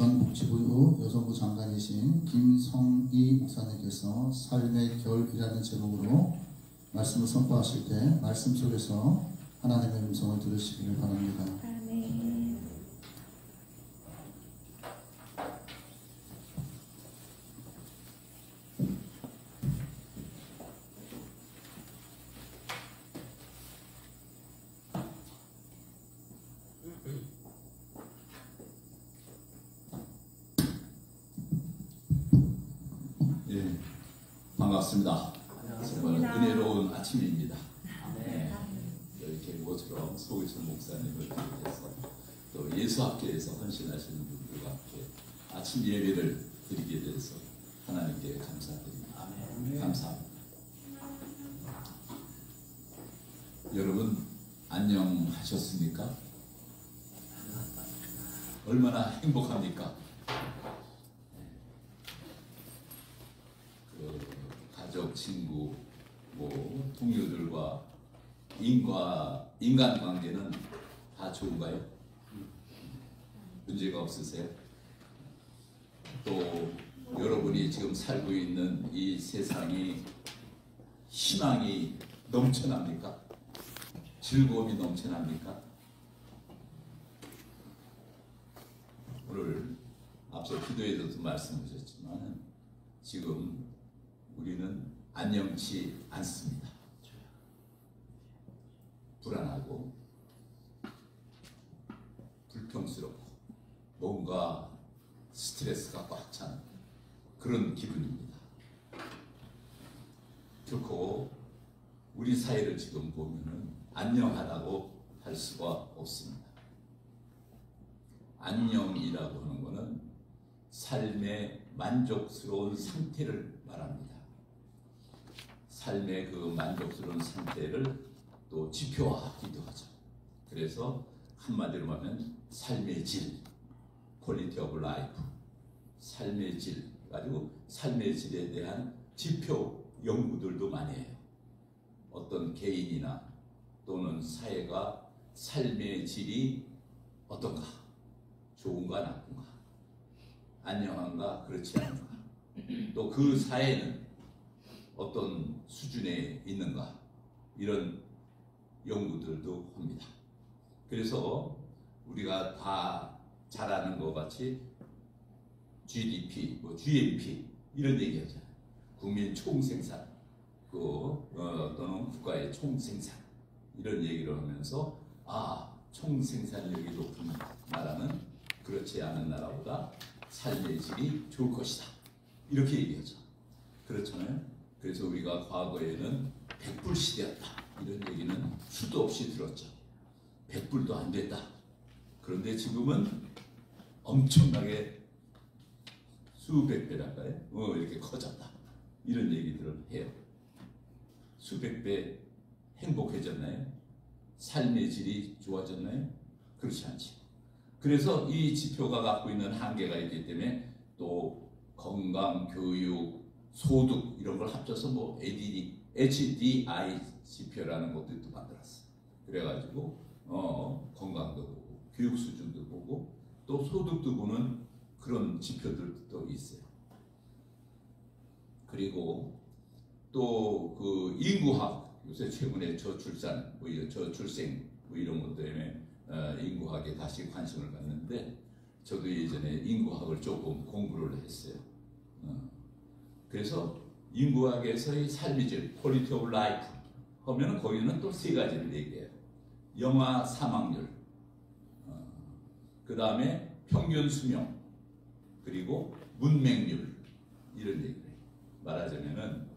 전 복지부 여성부 장관이신 김성희 목사님께서 삶의 결이라는 제목으로 말씀을 선포하실 때 말씀 속에서 하나님의 음성을 들으시기를 바랍니다. 아멘. 예, 반갑습니다. 정말 은혜로운 아침입니다. 네, 이렇게 모처럼 소기천 목사님을 비롯해서 또 예수학교에서 헌신하시는 분들과 함께 아침 예배를 드리게 돼서 하나님께 감사드립니다. 감사합니다. 여러분 안녕하셨습니까? 얼마나 행복합니까? 가족, 친구, 동료들과 인간 관계는 다 좋은가요? 문제가 없으세요? 또 여러분이 지금 살고 있는 이 세상이 희망이 넘쳐납니까? 즐거움이 넘쳐납니까? 오늘 앞서 기도에서도 말씀하셨지만 지금 우리는 안녕치 않습니다. 불안하고 불평스럽고 뭔가 스트레스가 꽉 찬 그런 기분입니다. 결코 우리 사회를 지금 보면은 안녕하다고 할 수가 없습니다. 안녕이라고 하는 것은 삶의 만족스러운 상태를 말합니다. 삶의 그 만족스러운 상태를 또 지표화하기도 하죠. 그래서 한마디로 말하면 삶의 질, quality of life, 삶의 질 가지고 삶의 질에 대한 지표 연구들도 많이 해요. 어떤 개인이나 또는 사회가 삶의 질이 어떤가, 좋은가 나쁜가, 안녕한가 그렇지 않은가, 또 그 사회는 어떤 수준에 있는가 이런 연구들도 합니다. 그래서 우리가 다 잘 아는 것 같이 GDP, GNP 이런 얘기하잖아요. 국민 총생산, 또는 국가의 총생산 이런 얘기를 하면서 총생산력이 높은 나라는 그렇지 않은 나라보다 삶의 질이 좋을 것이다 이렇게 얘기하죠. 그렇잖아요. 그래서 우리가 과거에는 백불 시대였다 이런 얘기는 수도 없이 들었죠. 백불도 안 됐다. 그런데 지금은 엄청나게 수백 배랄까요? 이렇게 커졌다 이런 얘기들을 해요. 수백 배 행복해졌나요? 삶의 질이 좋아졌나요? 그렇지 않지. 그래서 이 지표가 갖고 있는 한계가 있기 때문에 또 건강, 교육, 소득 이런 걸 합쳐서 HDI 지표라는 것도 또 만들었어. 그래가지고 건강도 보고 교육 수준도 보고 또 소득도 보는 그런 지표들도 있어요. 그리고 또 그 인구학 요새 최근에 저출산, 저출생 이런 것 때문에 인구학에 다시 관심을 갖는데 저도 예전에 인구학을 조금 공부를 했어요. 그래서 인구학에서의 삶의 질, quality of life 하면은 거기는 또 세 가지를 얘기해요. 영아 사망률, 그 다음에 평균 수명, 그리고 문맹률 이런 얘기를 해요. 말하자면은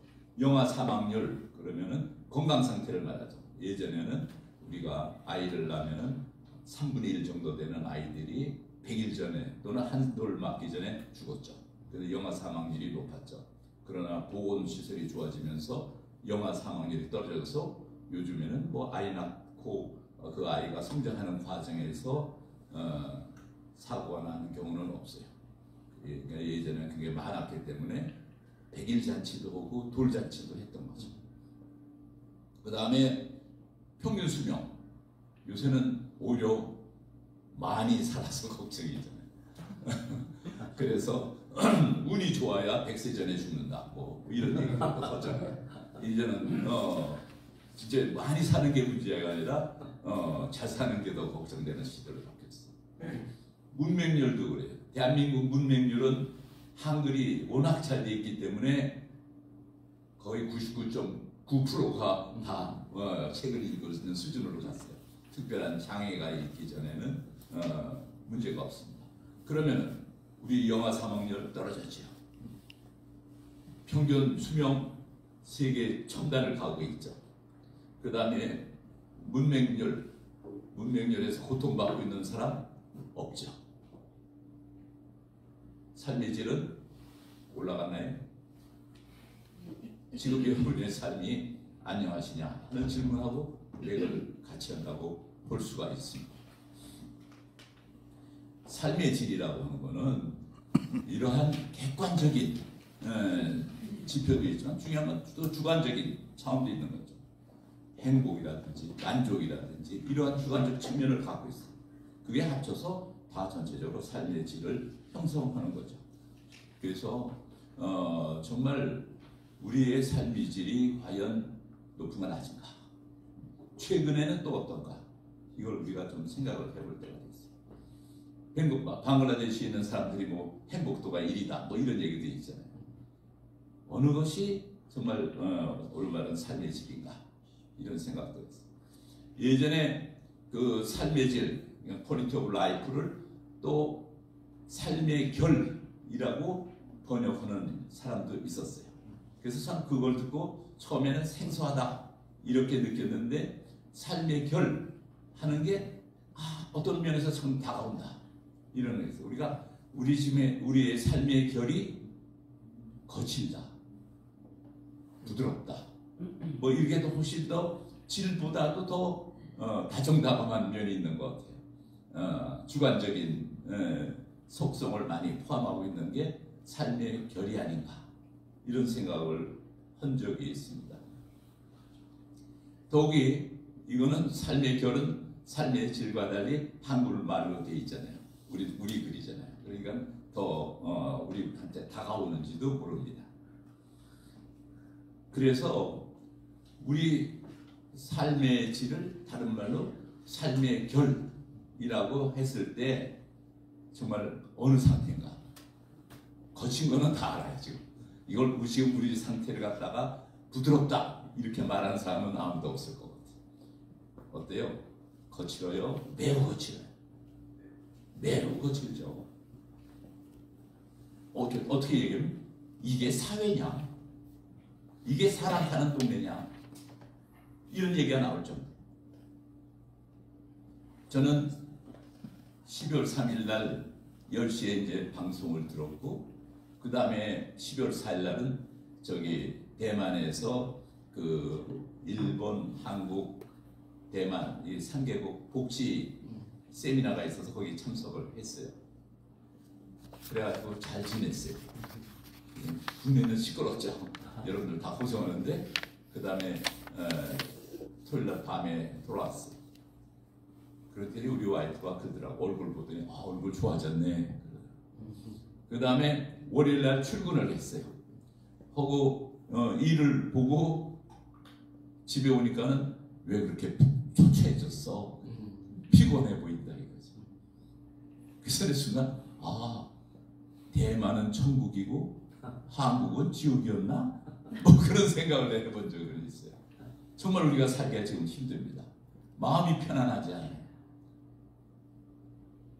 영아 사망률 그러면은 건강 상태를 말하죠. 예전에는 우리가 아이를 낳으면은 3분의 1 정도 되는 아이들이 100일 전에 또는 한 돌 맞기 전에 죽었죠. 그래서 영아 사망률이 높았죠. 그러나 보건시설이 좋아지면서 영아 사망률이 떨어져서 요즘에는 아이 낳고 그 아이가 성장하는 과정에서 사고가 나는 경우는 없어요. 그러니까 예전에 그게 많았기 때문에 100일 잔치도 하고 돌잔치도 했던 거죠. 그 다음에 평균 수명. 요새는 오히려 많이 살아서 걱정이잖아요. 그래서 운이 좋아야 100세 전에 죽는다. 뭐 이런 얘기도 하잖아요. 이제는 진짜 많이 사는 게 문제가 아니라 잘 사는 게 더 걱정되는 시대로 바뀌었어. 문맹률도 그래요. 대한민국 문맹률은 한글이 워낙 잘 돼 있기 때문에 거의 99.9%가 다 책을 읽을 수 있는 수준으로 갔어요. 특별한 장애가 있기 전에는 문제가 없습니다. 그러면 우리 영아 사망률 떨어졌죠. 평균 수명 세계 첨단을 가고 있죠. 그 다음에 문맹률에서 고통받고 있는 사람 없죠. 삶의 질은 올라가나요? 지금 여러분의 삶이 안녕하시냐 하는 질문하고 맥을 같이 한다고 볼 수가 있습니다. 삶의 질이라고 하는 것은 이러한 객관적인 지표도 있지만 중요한 건 또 주관적인 차원도 있는 거죠. 행복이라든지 만족이라든지 이러한 주관적 측면을 갖고 있어요. 그게 합쳐서 다 전체적으로 삶의 질을 형성하는 거죠. 그래서 정말 우리의 삶의 질이 과연 높은가 낮은가, 최근에는 또 어떤가, 이걸 우리가 좀 생각을 해볼 때가 됐어요. 방글라데시에 있는 사람들이 뭐 행복도가 1이다 뭐 이런 얘기도 있잖아요. 어느 것이 정말 올바른 삶의 질인가, 이런 생각도 했어요. 예전에 그 삶의 질, 퀄리티 오브 라이프를 또 삶의 결이라고 번역하는 사람도 있었어요. 그래서 참 그걸 듣고 처음에는 생소하다 이렇게 느꼈는데, 삶의 결 하는 게 어떤 면에서 참 다가온다 이런 거였어요. 우리가 우리의 삶의 결이 거칠다, 부드럽다, 뭐 이렇게 더 훨씬 더 질보다도 더 다정다감한 면이 있는 것 같아요. 주관적인 속성을 많이 포함하고 있는 게 삶의 결이 아닌가, 이런 생각을 한 적이 있습니다. 더욱이 이거는 삶의 결은 삶의 질과 달리 한글말로 되어 있잖아요. 우리 글이잖아요. 그러니까 더 우리한테 다가오는지도 모릅니다. 그래서 우리 삶의 질을 다른 말로 삶의 결이라고 했을 때 정말 어느 상태인가, 거친 거는 다 알아요. 지금 지금 우리 상태를 갖다가 부드럽다 이렇게 말하는 사람은 아무도 없을 것 같아요. 어때요? 거칠어요? 매우 거칠어요. 매우 거칠죠. 어떻게 얘기하면 이게 사회냐? 이게 사람 사는 동네냐? 이런 얘기가 나올 정도. 저는 12월 3일 날 10시에 이제 방송을 들었고, 그 다음에 12월 4일 날은 저기 대만에서 그 일본, 한국, 대만 이 3개국 복지 세미나가 있어서 거기 참석을 했어요. 그래가지고 잘 지냈어요. 국내는 시끄럽죠. 여러분들 다 고생하는데, 그 다음에 토요일날 밤에 돌아왔어요. 그랬더니 우리 와이프가 그러더라고. 얼굴 보더니 얼굴 좋아졌네. 그 다음에 월요일날 출근을 했어요. 하고 일을 보고 집에 오니까는 왜 그렇게 초췌해졌어? 피곤해 보인다 이거지. 그래서 순간 대만은 천국이고 한국은 지옥이었나? 뭐 그런 생각을 해본 적이 있어요. 정말 우리가 살기가 지금 힘듭니다. 마음이 편안하지 않아요.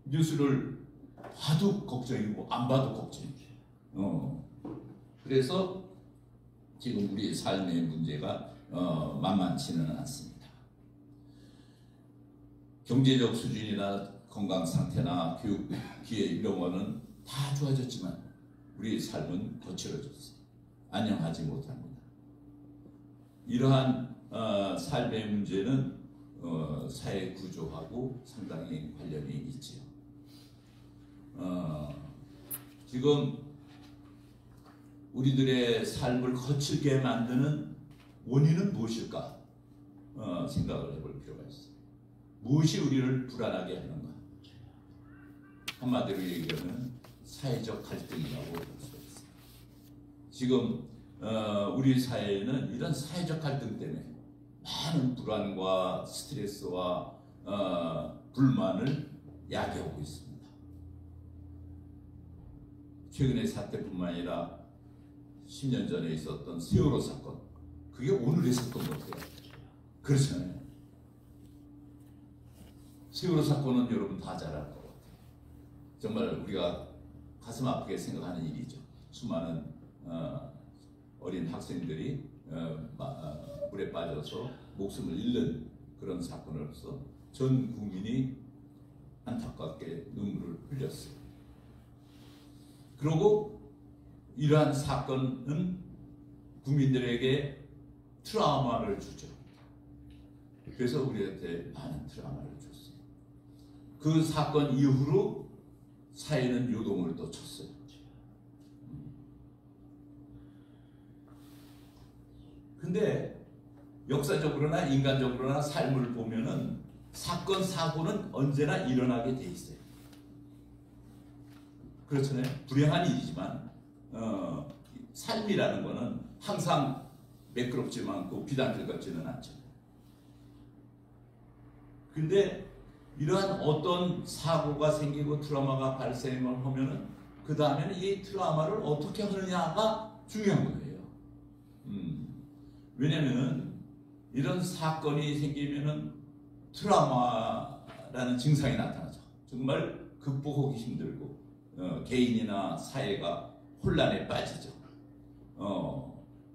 뉴스를 봐도 걱정이고 안 봐도 걱정이에요. 그래서 지금 우리의 삶의 문제가 만만치는 않습니다. 경제적 수준이나 건강 상태나 교육 기회 이런 거는 다 좋아졌지만 우리의 삶은 거칠어졌어요. 안녕하지 못합니다. 이러한 삶의 문제는 사회 구조하고 상당히 관련이 있지요. 지금 우리들의 삶을 거칠게 만드는 원인은 무엇일까 생각을 해볼 필요가 있어요. 무엇이 우리를 불안하게 하는가? 한마디로 얘기하면 사회적 갈등이라고 볼 수가 있습니다. 지금 우리 사회에는 이런 사회적 갈등 때문에 많은 불안과 스트레스와 불만을 야기하고 있습니다. 최근의 사태뿐만 아니라 10년 전에 있었던 세월호 사건, 그게 오늘의 사건 같아요. 그렇잖아요. 세월호 사건은 여러분 다 잘 알 것 같아요. 정말 우리가 가슴 아프게 생각하는 일이죠. 수많은 어린 학생들이 물에 빠져서 목숨을 잃는 그런 사건으로서 전 국민이 안타깝게 눈물을 흘렸어요. 그리고 이러한 사건은 국민들에게 트라우마를 주죠. 그래서 우리한테 많은 트라우마를 줬어요. 그 사건 이후로 사회는 요동을 또 쳤어요. 근데 역사적으로나 인간적으로나 삶을 보면은 사건, 사고는 언제나 일어나게 돼 있어요. 그렇잖아요. 불행한 일이지만 삶이라는 거는 항상 매끄럽지 않고 비단길 같지는 않잖아요. 근데 이러한 어떤 사고가 생기고 트라우마가 발생을 하면은 그 다음에는 이 트라우마를 어떻게 하느냐가 중요한 거예요. 왜냐면 이런 사건이 생기면은 트라우마라는 증상이 나타나죠. 정말 극복하기 힘들고 개인이나 사회가 혼란에 빠지죠.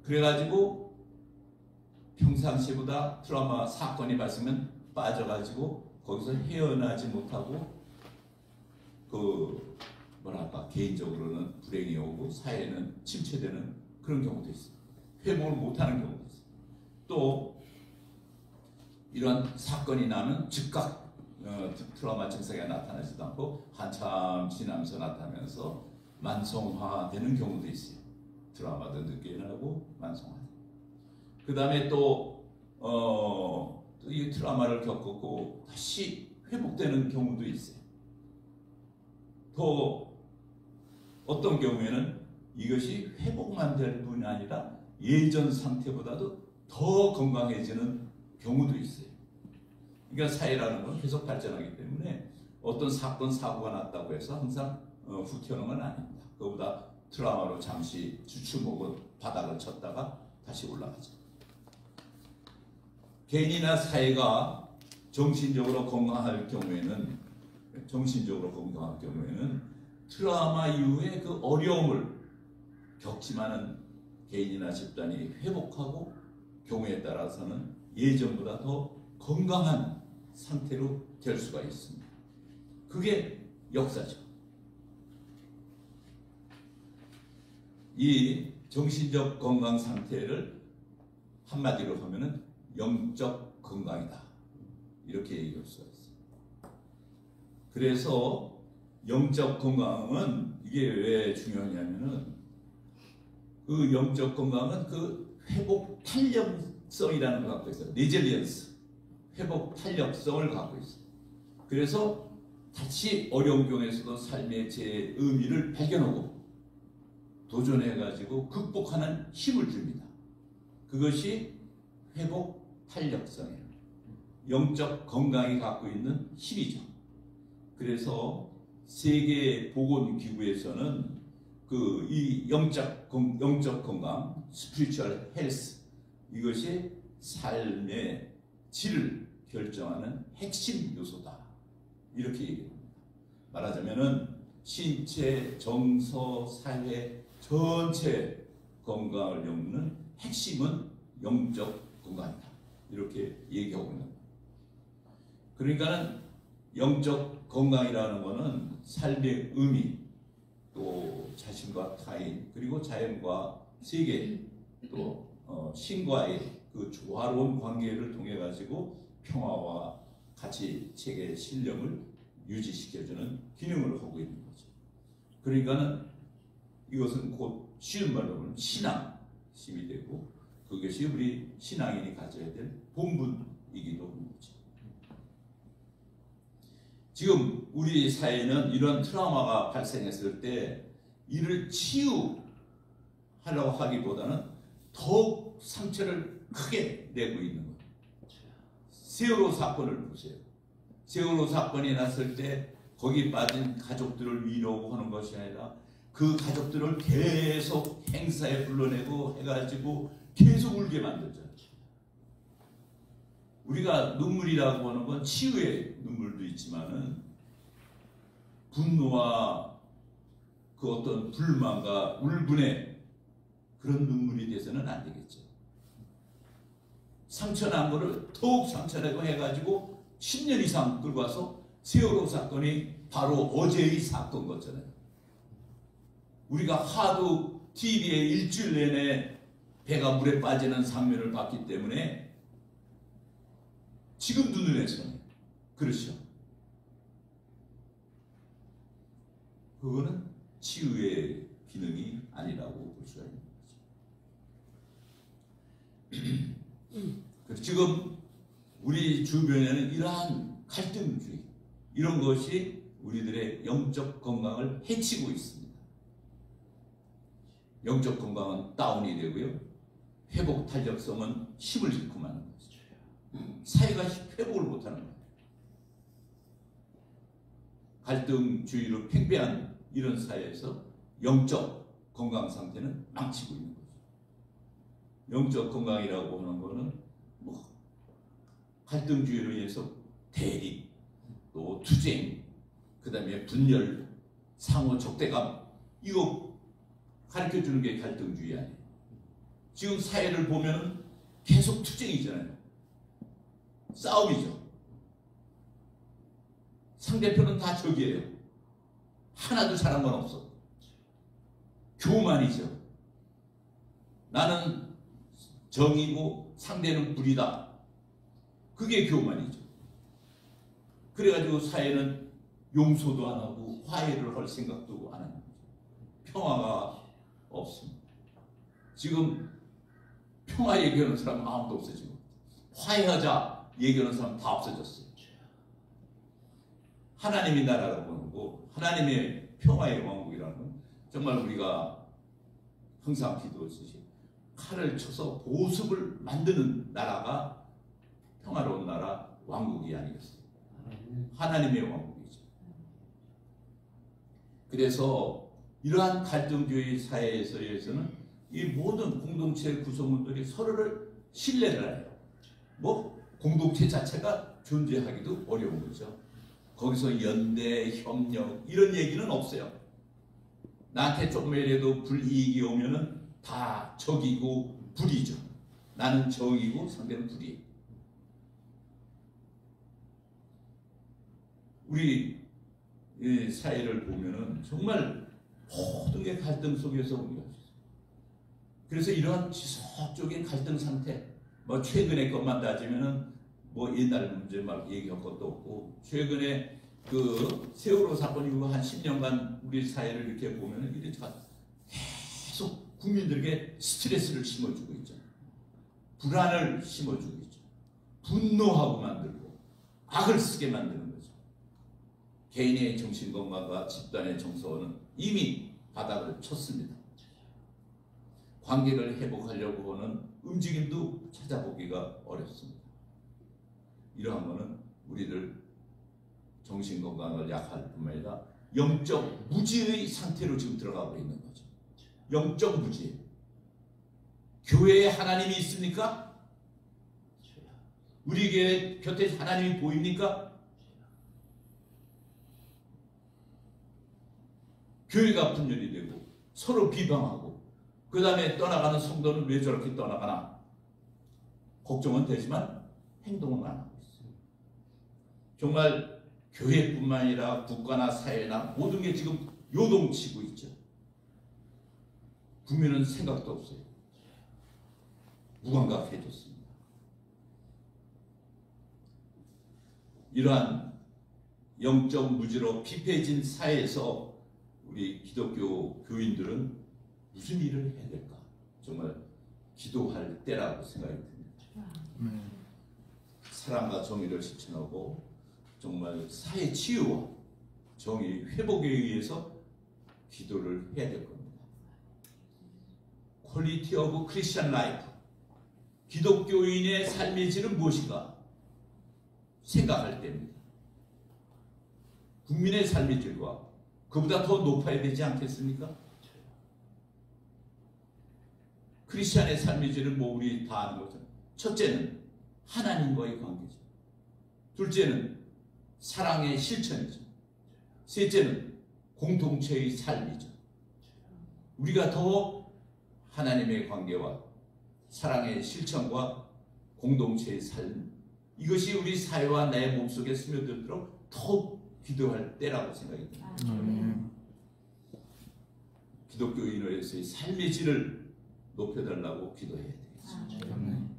그래가지고 평상시보다 트라우마 사건이 발생하면 빠져가지고 거기서 헤어나지 못하고 개인적으로는 불행이 오고 사회는 침체되는 그런 경우도 있어요. 회복을 못하는 경우도 있어요. 또 이런 사건이 나면 즉각 트라우마 증상이 나타나지도 않고 한참 지나면서 나타나면서 만성화되는 경우도 있어요. 트라우마도 늦게 나고 만성화. 그 다음에 또 이 트라우마를 겪고 다시 회복되는 경우도 있어요. 또 어떤 경우에는 이것이 회복만 될 뿐이 아니라 예전 상태보다도 더 건강해지는 경우도 있어요. 그러니까 사회라는 건 계속 발전하기 때문에 어떤 사건, 사고가 났다고 해서 항상 후퇴하는 건 아닙니다. 그거보다 트라우마로 잠시 주춤하고 바닥을 쳤다가 다시 올라가죠. 개인이나 사회가 정신적으로 건강할 경우에는 트라우마 이후에 그 어려움을 겪지만은 개인이나 집단이 회복하고 경우에 따라서는 예전보다 더 건강한 상태로 될 수가 있습니다. 그게 역사죠. 이 정신적 건강 상태를 한마디로 하면은 영적 건강이다. 이렇게 얘기할 수가 있어요. 그래서 영적 건강은 이게 왜 중요하냐면은 그 영적 건강은 그 회복 탄력성이라는 걸 갖고 있어요. 레질리언스. 회복 탄력성을 갖고 있어요. 그래서 다시 어려운 경우에서도 삶의 제 의미를 발견하고 도전해가지고 극복하는 힘을 줍니다. 그것이 회복 탄력성이에요. 영적 건강이 갖고 있는 힘이죠. 그래서 세계 보건기구에서는 이 영적 건강, spiritual health, 이것이 삶의 질을 결정하는 핵심 요소다. 이렇게 얘기합니다. 말하자면은 신체, 정서, 사회 전체 건강을 엮는 핵심은 영적 건강이다. 이렇게 얘기하고 있는 겁니다. 그러니까는 영적 건강이라는 것은 삶의 의미, 또 자신과 타인, 그리고 자연과 세계, 또 신과의 그 조화로운 관계를 통해 가지고 평화와 가치 체계 신념을 유지시켜주는 기능을 하고 있는 거죠. 그러니까는 이것은 곧 쉬운 말로 하면 신앙심이 되고 그것이 우리 신앙인이 가져야 될 본분이기도 합니다. 지금 우리 사회는 이런 트라우마가 발생했을 때 이를 치유하려고 하기보다는 더욱 상처를 크게 내고 있는 거예요. 세월호 사건을 보세요. 세월호 사건이 났을 때 거기 빠진 가족들을 위로하는 것이 아니라 그 가족들을 계속 행사에 불러내고 해가지고 계속 울게 만들죠. 우리가 눈물이라고 하는 건 치유의 눈물도 있지만은 분노와 그 어떤 불만과 울분의 그런 눈물이 돼서는 안 되겠죠. 상처난 거를 더욱 상처내고 해가지고 10년 이상 끌고 와서 세월호 사건이 바로 어제의 사건 같잖아요. 우리가 하도 TV에 일주일 내내 배가 물에 빠지는 장면을 봤기 때문에 지금도 눈에 선해요. 그렇죠. 그거는 치유의 기능이 아니라고 볼 수가 있는 거죠. 지금 우리 주변에는 이러한 갈등주의, 이런 것이 우리들의 영적 건강을 해치고 있습니다. 영적 건강은 다운이 되고요. 회복 탄력성은 힘을 잃고 마는 거죠. 사회가 회복을 못하는 거예요. 갈등주의로 팽배한 이런 사회에서 영적 건강 상태는 망치고 있는 거죠. 영적 건강이라고 하는 거는 뭐 갈등주의로 인해서 대립, 또 투쟁, 그 다음에 분열, 상호 적대감, 이거 가르쳐주는 게 갈등주의 아니에요. 지금 사회를 보면 계속 투쟁이잖아요. 싸움이죠. 상대편은 다 적이에요. 하나도 잘한 건 없어. 교만이죠. 나는 정이고 상대는 불이다. 그게 교만이죠. 그래가지고 사회는 용서도 안 하고 화해를 할 생각도 안 하는 거죠. 평화가 없습니다. 지금 평화 얘기하는 사람은 아무도 없어지고 화해하자 얘기하는 사람 다 없어졌어요. 하나님이 나라라고 하는 거, 하나님의 평화의 왕국이라는 건 정말 우리가 항상 기도했듯이 칼을 쳐서 보습을 만드는 나라가 평화로운 나라, 왕국이 아니겠어요. 하나님의 왕국이죠. 그래서 이러한 갈등주의 사회에서는 이 모든 공동체 구성원들이 서로를 신뢰를 해요. 뭐 공동체 자체가 존재하기도 어려운 거죠. 거기서 연대, 협력 이런 얘기는 없어요. 나한테 조금이라도 불이익이 오면은 다 적이고 불이죠. 나는 정이고 상대는 불이에요. 우리 사회를 보면은 정말 모든 게 갈등 속에서 우리가 있어요. 그래서 이러한 지속적인 갈등 상태, 뭐 최근의 것만 따지면은 뭐 옛날 문제 막 얘기할 것도 없고, 최근에 그 세월호 사건 이후 한 10년간 우리 사회를 이렇게 보면은 이렇게 계속 국민들에게 스트레스를 심어주고 있죠. 불안을 심어주고 있죠. 분노하고 만들고 악을 쓰게 만드는 거죠. 개인의 정신건강과 집단의 정서는 이미 바닥을 쳤습니다. 관계를 회복하려고 하는 움직임도 찾아보기가 어렵습니다. 이러한 것은 우리들 정신건강을 약할 뿐만 아니라 영적 무지의 상태로 지금 들어가고 있는 거죠. 영적 무지. 교회에 하나님이 있습니까? 우리 교회 곁에 하나님이 보입니까? 교회가 분열이 되고 서로 비방하고 그 다음에 떠나가는 성도는 왜 저렇게 떠나가나 걱정은 되지만 행동은 안 하고 있어요. 정말 교회뿐만 아니라 국가나 사회나 모든 게 지금 요동치고 있죠. 국민은 생각도 없어요. 무감각해졌습니다. 이러한 영적 무지로 피폐해진 사회에서 우리 기독교 교인들은 무슨 일을 해야 될까? 정말 기도할 때라고 생각이 듭니다. 사랑과 정의를 실천하고 정말 사회 치유와 정의 회복에 의해서 기도를 해야 될 겁니다. 퀄리티 오브 크리스천 라이프, 기독교인의 삶의 질은 무엇인가 생각할 때입니다. 국민의 삶의 질과 그보다 더 높아야 되지 않겠습니까? 크리스천의 삶의 질은 뭐 우리 다 아는 거죠. 첫째는 하나님과의 관계죠. 둘째는 사랑의 실천이죠. 셋째는 공동체의 삶이죠. 우리가 더 하나님의 관계와 사랑의 실천과 공동체의 삶, 이것이 우리 사회와 내 몸속에 스며들도록 더욱 기도할 때라고 생각이 듭니다. 기독교인으로서의 삶의 질을 높여달라고 기도해야 되겠습니다.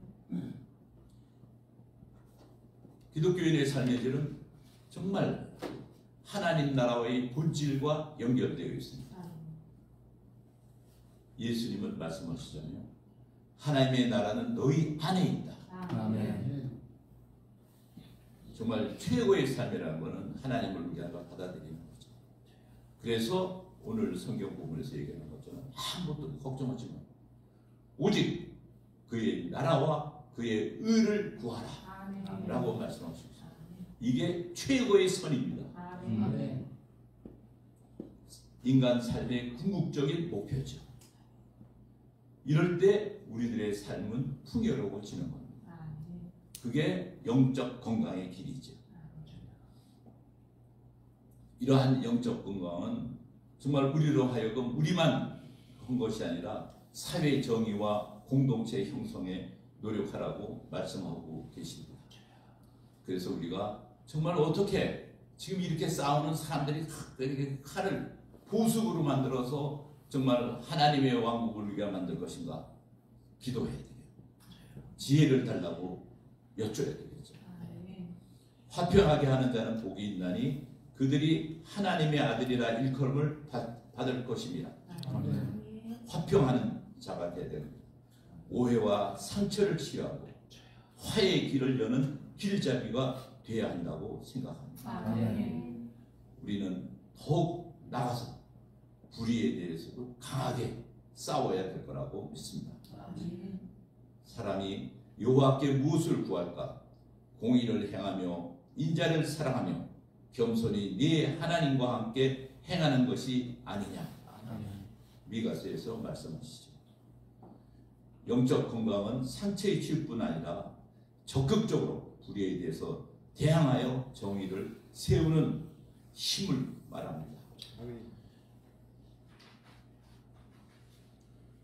기독교인의 삶의 질은 정말 하나님 나라의 본질과 연결되어 있습니다. 예수님은 말씀하시잖아요. 하나님의 나라는 너희 안에 있다. 아멘. 정말 최고의 삶이라는 것은 하나님을 우리가 받아들이는 거죠. 그래서 오늘 성경 부분에서 얘기하는 것처럼 아무것도 걱정하지 마. 오직 그의 나라와 그의 의를 구하라 라고 말씀하시고 있습니다. 이게 최고의 선입니다. 인간 삶의 궁극적인 목표죠. 이럴 때 우리들의 삶은 풍요로워지는 겁니다. 그게 영적 건강의 길이죠. 이러한 영적 건강은 정말 우리로 하여금 우리만 한 것이 아니라 사회 정의와 공동체 형성에 노력하라고 말씀하고 계십니다. 그래서 우리가 정말 어떻게 지금 이렇게 싸우는 사람들이 이렇게 칼을 보석으로 만들어서 정말 하나님의 왕국을 우리가 만들 것인가 기도해야 돼요. 지혜를 달라고 여쭤야 되겠죠. 화평하게 하는 자는 복이 있나니 그들이 하나님의 아들이라 일컬음을 받을 것입니다. 화평하는 자가 되어야 됩니다. 오해와 상처를 치유하고 화해의 길을 여는 길잡이가 되어야 한다고 생각합니다. 우리는 더욱 나가서 불의에 대해서도 강하게 싸워야 될 거라고 믿습니다. 사람이 여호와께 무엇을 구할까? 공의를 행하며 인자를 사랑하며 겸손히 네 하나님과 함께 행하는 것이 아니냐. 미가서에서 말씀하시죠. 영적 건강은 상처의 치유뿐 아니라 적극적으로 불의에 대해서 대항하여 정의를 세우는 힘을 말합니다.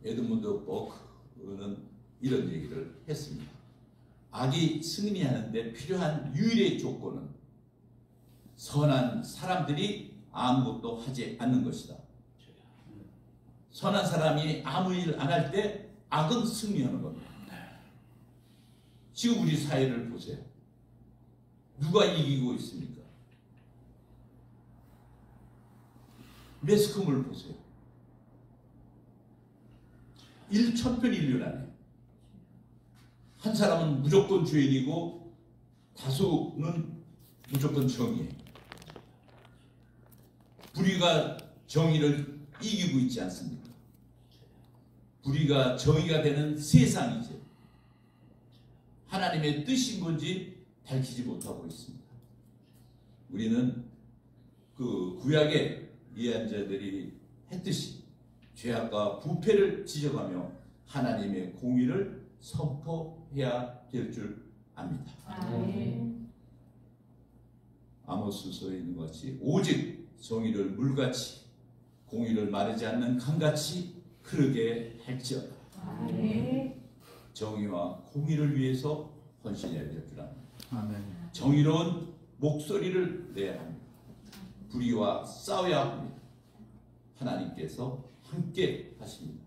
에드문드 버크는 이런 얘기를 했습니다. 악이 승리하는데 필요한 유일의 조건은 선한 사람들이 아무것도 하지 않는 것이다. 선한 사람이 아무 일 안 할 때 악은 승리하는 겁니다. 지금 우리 사회를 보세요. 누가 이기고 있습니까? 매스컴을 보세요. 1,000,000,000,000 한 사람은 무조건 죄인이고 다수는 무조건 정의예요. 불의가 정의를 이기고 있지 않습니까? 불의가 정의가 되는 세상이죠. 하나님의 뜻인 건지 밝히지 못하고 있습니다. 우리는 그 구약의 예언자들이 했듯이 죄악과 부패를 지적하며 하나님의 공의를 선포해야 될 줄 압니다. 아모스서에 있는 것 같이 오직 정의를 물같이 공의를 마르지 않는 강같이 흐르게 할지어다. 정의와 공의를 위해서 헌신해야 될 줄 압니다. 정의로운 목소리를 내야 합니다. 불의와 싸워야 합니다. 하나님께서 함께 하십니다.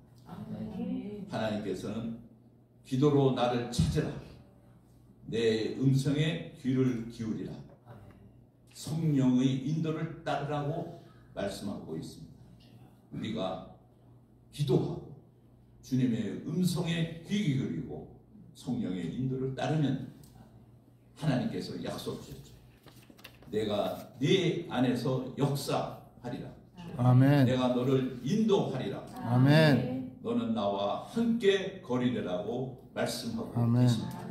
하나님께서는 기도로 나를 찾으라. 내 음성에 귀를 기울이라. 성령의 인도를 따르라고 말씀하고 있습니다. 우리가 기도하고 주님의 음성에 귀 기울이고 성령의 인도를 따르면 하나님께서 약속하셨죠. 내가 네 안에서 역사하리라. 아멘. 내가 너를 인도하리라. 아멘. 너는 나와 함께 거리리라고 말씀하고 아멘. 계십니다.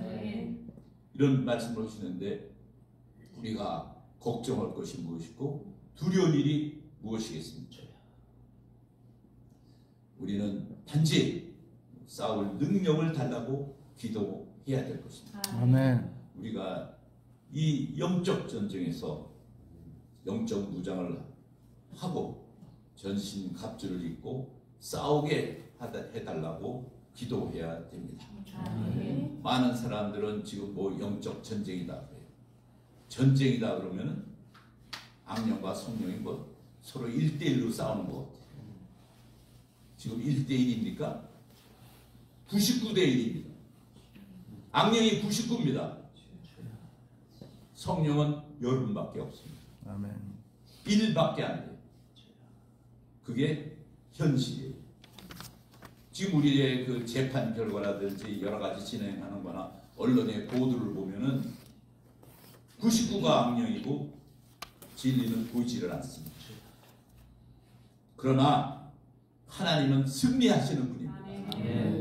이런 말씀을 하시는데 우리가 걱정할 것이 무엇이고 두려운 일이 무엇이겠습니까? 우리는 단지 싸울 능력을 달라고 기도해야 될 것입니다. 아멘. 우리가 이 영적 전쟁에서 영적 무장을 하고 전신 갑주를 입고 싸우게 해달라고 기도해야 됩니다. 많은 사람들은 지금 뭐 영적 전쟁이다 그래요. 전쟁이다 그러면은 악령과 성령이 뭐 서로 1대1로 싸우는 것 같아요. 지금 1대1입니까? 99대1입니다. 악령이 99입니다. 성령은 여러분밖에 없습니다. 아멘. 1밖에 안 돼요. 그게 현실이에요. 지금 우리의 그 재판 결과라든지 여러 가지 진행하는 거나 언론의 보도를 보면은 99가 악령이고 진리는 보이지를 않습니다. 그러나 하나님은 승리하시는 분입니다.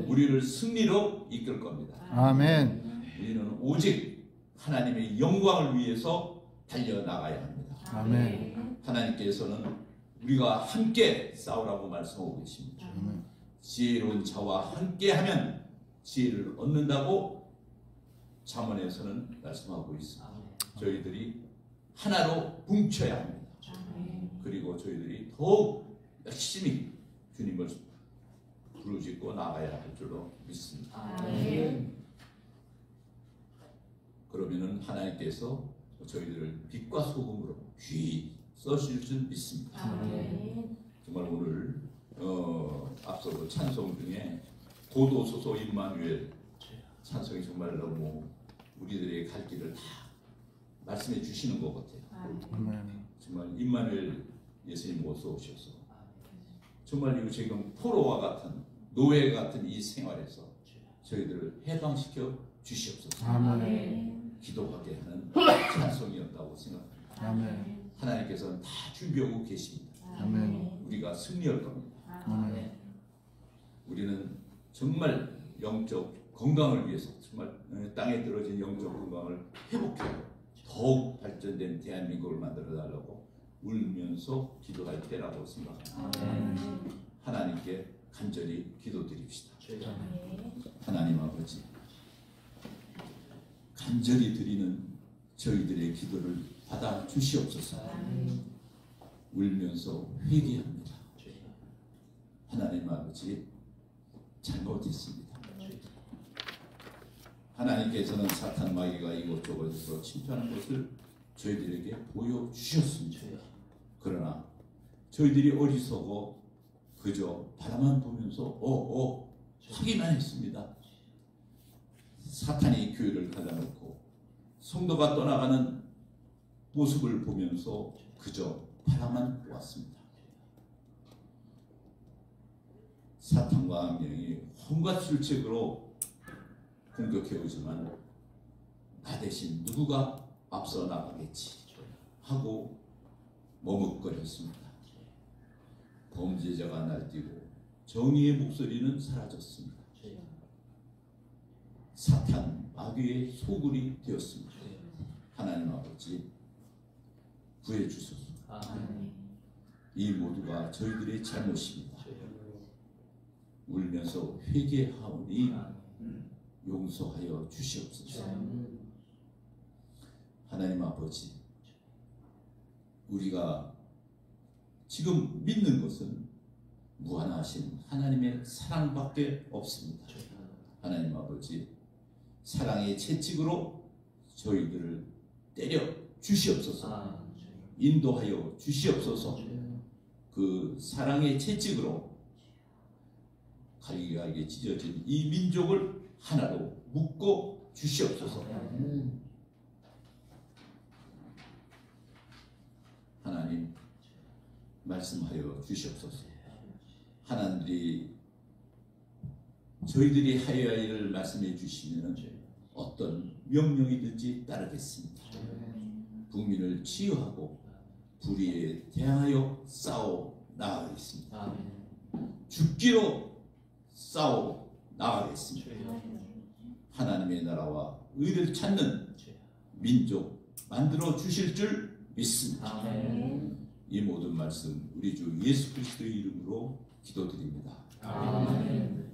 우리를 승리로 이끌 겁니다. 아멘. 우리는 오직 하나님의 영광을 위해서 달려나가야 합니다. 아멘. 하나님께서는 우리가 함께 싸우라고 말씀하고 계십니다. 아멘. 지혜로운 자와 함께하면 지혜를 얻는다고 잠언에서는 말씀하고 있습니다. 저희들이 하나로 뭉쳐야 합니다. 그리고 저희들이 더욱 열심히 주님을 부르짖고 나가야 할 줄로 믿습니다. 그러면은 하나님께서 저희들을 빛과 소금으로 귀히 써주실 줄 믿습니다. 정말 오늘 앞서도 찬송 중에 도도소서 임마누엘 찬송이 정말 너무 우리들의 갈 길을 다 말씀해 주시는 것 같아요. 아멘. 정말 임마누엘 예수님 모셔 오셔서 정말 이 지금 포로와 같은 노예 같은 이 생활에서 저희들을 해방시켜 주시옵소서. 아멘. 기도하게 하는 찬송이었다고 생각합니다. 아멘. 하나님께서는 다 준비하고 계십니다. 아멘. 우리가 승리할 겁니다. 아멘. 우리는 정말 영적 건강을 위해서 정말 땅에 떨어진 영적 건강을 회복하고 더욱 발전된 대한민국을 만들어 달라고 울면서 기도할 때라고 생각합니다. 하나님께 간절히 기도드립시다. 하나님 아버지, 간절히 드리는 저희들의 기도를 받아 주시옵소서. 울면서 회개합니다. 하나님 아버지, 잘못했습니다. 하나님께서는 사탄 마귀가 이곳저곳에서 침투하는 것을 저희들에게 보여주셨습니다. 그러나 저희들이 어리석어 그저 바라만 보면서 하기만 했습니다. 사탄이 교회를 가다놓고 성도가 떠나가는 모습을 보면서 그저 바라만 보았습니다. 사탄과 악령이 온갖 술책으로 공격해오지만 나 대신 누구가 앞서 나가겠지 하고 머뭇거렸습니다. 범죄자가 날뛰고 정의의 목소리는 사라졌습니다. 사탄 마귀의 소굴이 되었습니다. 하나님 아버지, 구해주소서. 이 모두가 저희들의 잘못입니다. 울면서 회개하오니 용서하여 주시옵소서. 하나님 아버지, 우리가 지금 믿는 것은 무한하신 하나님의 사랑밖에 없습니다. 하나님 아버지, 사랑의 채찍으로 저희들을 때려 주시옵소서. 인도하여 주시옵소서. 그 사랑의 채찍으로 갈기갈기 찢어진 이 민족을 하나로 묶어 주시옵소서. 하나님, 말씀하여 주시옵소서. 하나님이 저희들이 하여야 할 일을 말씀해 주시면 어떤 명령이든지 따르겠습니다. 국민을 치유하고 불의에 대하여 싸워 나가겠습니다. 아멘. 죽기로 싸워 나가겠습니다. 주여. 하나님의 나라와 의를 찾는 주여. 민족 만들어 주실 줄 믿습니다. 아멘. 이 모든 말씀 우리 주 예수 그리스도의 이름으로 기도드립니다. 아멘.